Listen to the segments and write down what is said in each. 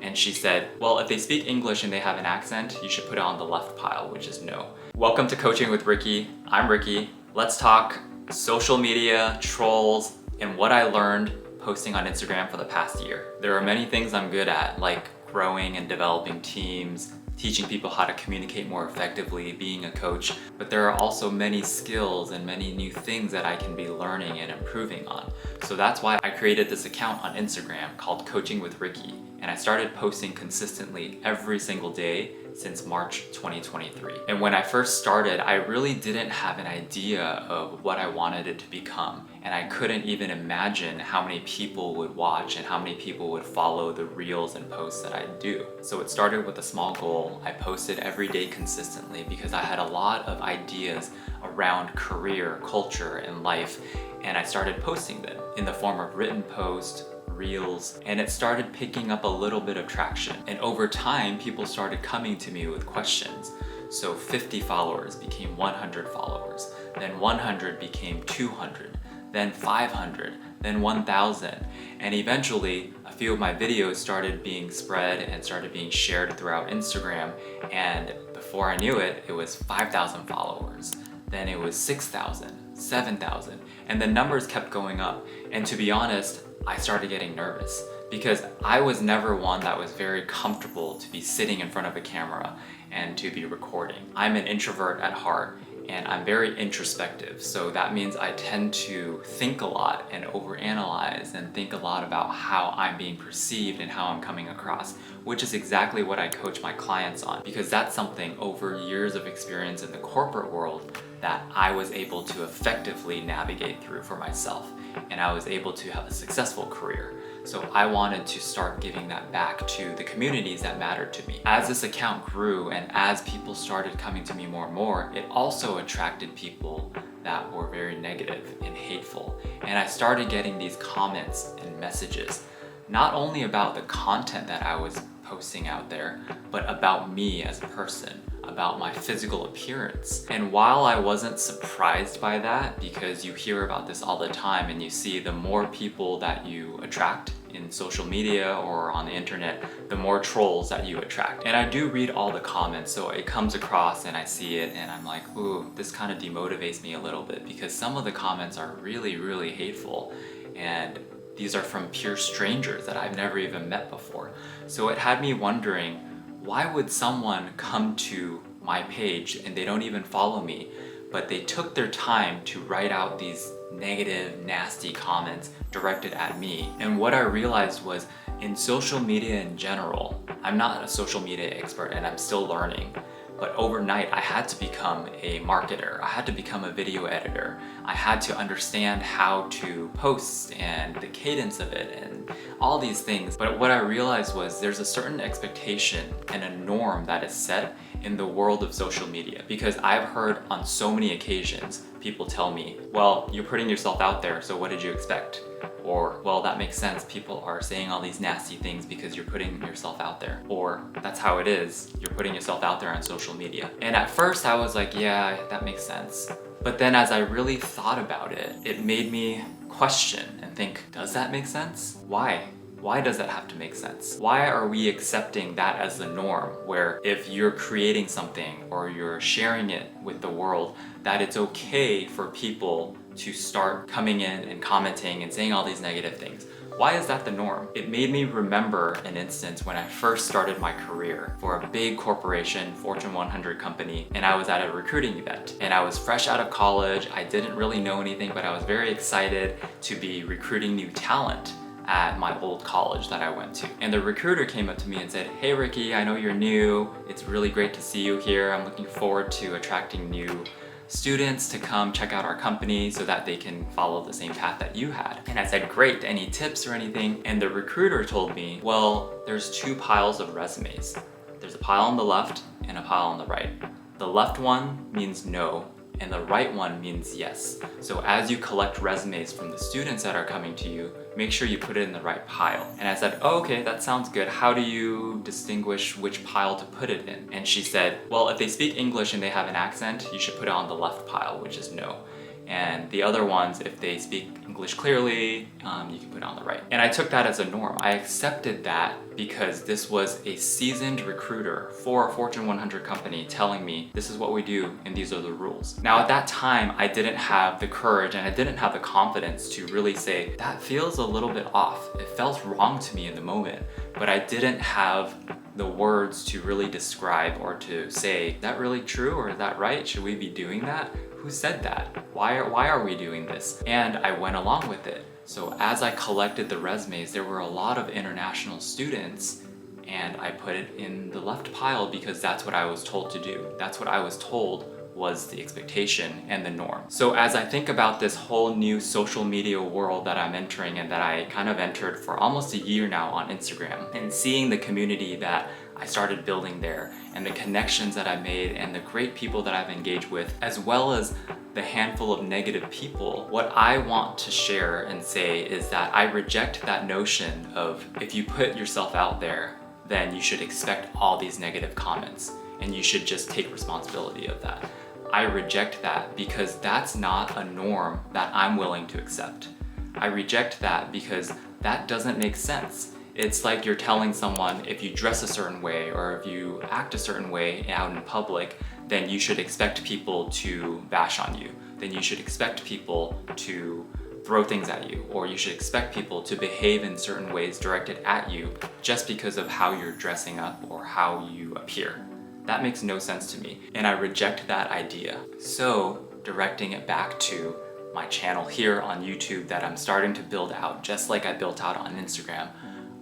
And she said, well, if they speak English and they have an accent, you should put it on the left pile, which is no. Welcome to Coaching with Ricky. I'm Ricky. Let's talk social media, trolls, and what I learned posting on Instagram for the past year. There are many things I'm good at, like growing and developing teams, teaching people how to communicate more effectively, being a coach, but there are also many skills and many new things that I can be learning and improving on. So that's why I created this account on Instagram called Coaching with Ricky, and I started posting consistently every single day since March 2023. And when I first started, I really didn't have an idea of what I wanted it to become. And I couldn't even imagine how many people would watch and how many people would follow the reels and posts that I do. So it started with a small goal. I posted every day consistently because I had a lot of ideas around career, culture, and life. And I started posting them in the form of written posts, reels, and it started picking up a little bit of traction. And over time, people started coming to me with questions. So 50 followers became 100 followers, then 100 became 200, then 500, then 1,000. And eventually, a few of my videos started being spread and started being shared throughout Instagram. And before I knew it, it was 5,000 followers. Then it was 6,000, 7,000, and the numbers kept going up. And to be honest, I started getting nervous because I was never one that was very comfortable to be sitting in front of a camera and to be recording. I'm an introvert at heart and I'm very introspective. So that means I tend to think a lot and overanalyze and think a lot about how I'm being perceived and how I'm coming across, which is exactly what I coach my clients on, because that's something over years of experience in the corporate world that I was able to effectively navigate through for myself. And I was able to have a successful career. So I wanted to start giving that back to the communities that mattered to me. As this account grew and as people started coming to me more and more, it also attracted people that were very negative and hateful. And I started getting these comments and messages, not only about the content that I was posting out there, but about me as a person, about my physical appearance. And while I wasn't surprised by that, because you hear about this all the time and you see the more people that you attract in social media or on the internet, the more trolls that you attract. And I do read all the comments, so it comes across and I see it and I'm like, ooh, this kind of demotivates me a little bit, because some of the comments are really, really hateful. And these are from pure strangers that I've never even met before. So it had me wondering, why would someone come to my page and they don't even follow me, but they took their time to write out these negative, nasty comments directed at me? And what I realized was, in social media in general, I'm not a social media expert and I'm still learning, but overnight I had to become a marketer. I had to become a video editor. I had to understand how to post and the cadence of it and all these things. But what I realized was there's a certain expectation and a norm that is set in the world of social media, because I've heard on so many occasions people tell me, well, you're putting yourself out there, so what did you expect? Or, well, that makes sense, people are saying all these nasty things because you're putting yourself out there. Or, that's how it is, you're putting yourself out there on social media. And at first I was like, yeah, that makes sense. But then as I really thought about it, it made me question and think, does that make sense? Why? Why does that have to make sense? Why are we accepting that as the norm, where if you're creating something or you're sharing it with the world, that it's okay for people to start coming in and commenting and saying all these negative things? Why is that the norm? It made me remember an instance when I first started my career for a big corporation, Fortune 100 company, and I was at a recruiting event. And I was fresh out of college, I didn't really know anything, but I was very excited to be recruiting new talent at my old college that I went to. And the recruiter came up to me and said, hey Ricky, I know you're new, it's really great to see you here, I'm looking forward to attracting new students to come check out our company so that they can follow the same path that you had. And I said, great, any tips or anything? And the recruiter told me, well, there's two piles of resumes. There's a pile on the left and a pile on the right. The left one means no, and the right one means yes. So as you collect resumes from the students that are coming to you, make sure you put it in the right pile. And I said, oh, okay, that sounds good. How do you distinguish which pile to put it in? And she said, well, if they speak English and they have an accent, you should put it on the left pile, which is no. And the other ones, if they speak English clearly, you can put it on the right. And I took that as a norm. I accepted that because this was a seasoned recruiter for a Fortune 100 company telling me this is what we do and these are the rules. Now at that time, I didn't have the courage and I didn't have the confidence to really say, that feels a little bit off. It felt wrong to me in the moment, but I didn't have the words to really describe or to say, is that really true or is that right? Should we be doing that? Who said that? Why are we doing this? And I went along with it. So as I collected the resumes, there were a lot of international students and I put it in the left pile because that's what I was told to do. That's what I was told was the expectation and the norm. So as I think about this whole new social media world that I'm entering and that I kind of entered for almost a year now on Instagram, and seeing the community that I started building there and the connections that I made and the great people that I've engaged with, as well as the handful of negative people, what I want to share and say is that I reject that notion of if you put yourself out there, then you should expect all these negative comments and you should just take responsibility of that. I reject that because that's not a norm that I'm willing to accept. I reject that because that doesn't make sense. It's like you're telling someone if you dress a certain way or if you act a certain way out in public, then you should expect people to bash on you. Then you should expect people to throw things at you, or you should expect people to behave in certain ways directed at you just because of how you're dressing up or how you appear. That makes no sense to me, and I reject that idea. So, directing it back to my channel here on YouTube that I'm starting to build out, just like I built out on Instagram,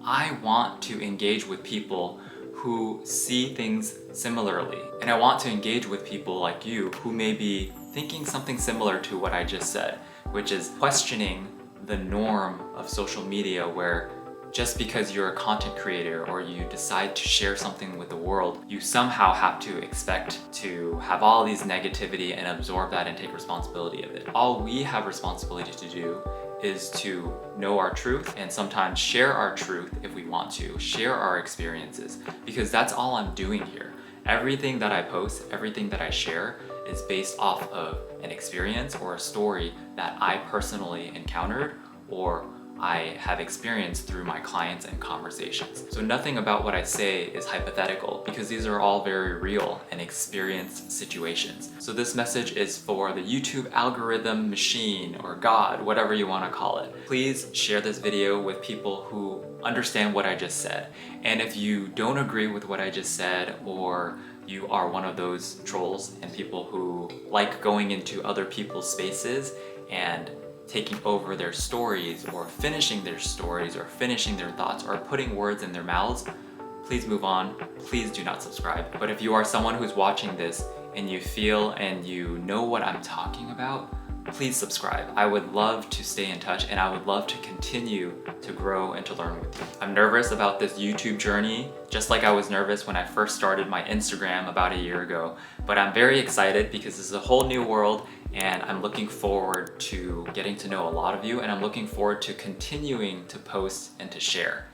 I want to engage with people who see things similarly. And I want to engage with people like you who may be thinking something similar to what I just said, which is questioning the norm of social media where just because you're a content creator or you decide to share something with the world, you somehow have to expect to have all these negativity and absorb that and take responsibility of it. All we have responsibility to do is to know our truth and sometimes share our truth if we want to, share our experiences, because that's all I'm doing here. Everything that I post, everything that I share is based off of an experience or a story that I personally encountered or I have experienced through my clients and conversations. So nothing about what I say is hypothetical because these are all very real and experienced situations. So this message is for the YouTube algorithm machine or God, whatever you want to call it. Please share this video with people who understand what I just said. And if you don't agree with what I just said, or you are one of those trolls and people who like going into other people's spaces and taking over their stories or finishing their stories or finishing their thoughts or putting words in their mouths, please move on. Please do not subscribe. But if you are someone who's watching this and you feel and you know what I'm talking about, please subscribe. I would love to stay in touch and I would love to continue to grow and to learn with you. I'm nervous about this YouTube journey, just like I was nervous when I first started my Instagram about a year ago. But I'm very excited because this is a whole new world and I'm looking forward to getting to know a lot of you and I'm looking forward to continuing to post and to share.